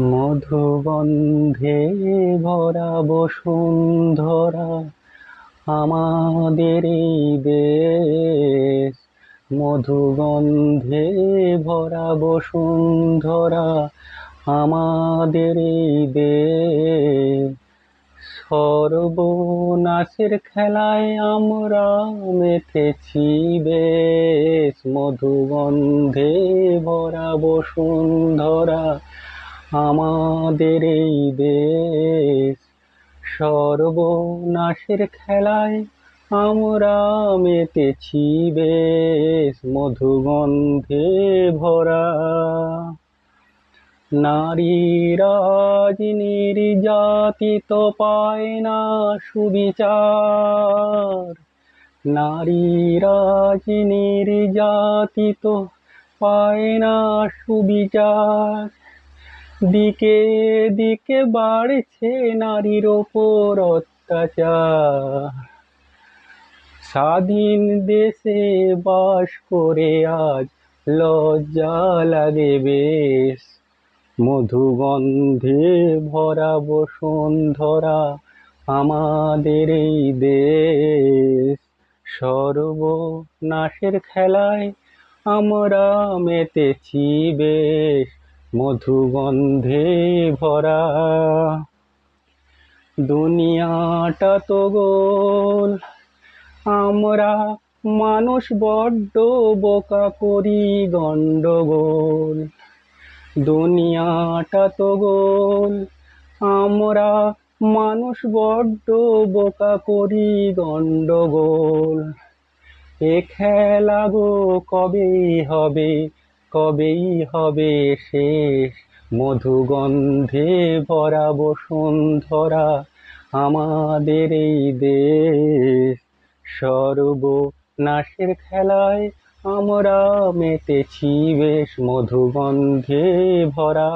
মধুগন্ধে ভরা বসুন্ধরা আমাদের এই দেশ। মধুগন্ধে ভরা বসুন্ধরা আমাদের এই দেশ। সর্বনাশের খেলায় আমরা মেতেছি বেশ। মধুগন্ধে ভরা বসুন্ধরা আমাদের এই দেশ। সর্বনাশের খেলায় আমরা মেতেছি বেশ। মধুগন্ধে ভরা নারীরাজ নির্যাতিত পায় না সুবিচার। নারীরাজ নির্যাতিত পায় না সুবিচার। দিকে দিকে বাড়ছে নারীর ওপর অত্যাচার। স্বাধীন দেশে বাস করে আজ লজ্জা লাগে বেশ। মধুগন্ধে ভরা বসুন্ধরা আমাদের এই দেশ। সর্বনাশের খেলায় আমরা মেতেছি বেশ। মধুগন্ধে ভরা দুনিয়াটা তো গোল, আমরা মানুষ বড্ড বোকা করি গন্ডগোল। দুনিয়াটা তো গোল, আমরা মানুষ বড্ড বোকা করি গন্ডগোল। এ খেলা গো কবেই হবে, কবেই হবে শেষ। মধুগন্ধে ভরা বসুন্ধরা আমাদের এই দেশ। সর্বনাশের খেলায় আমরা মেতেছি বেশ। মধুগন্ধে ভরা।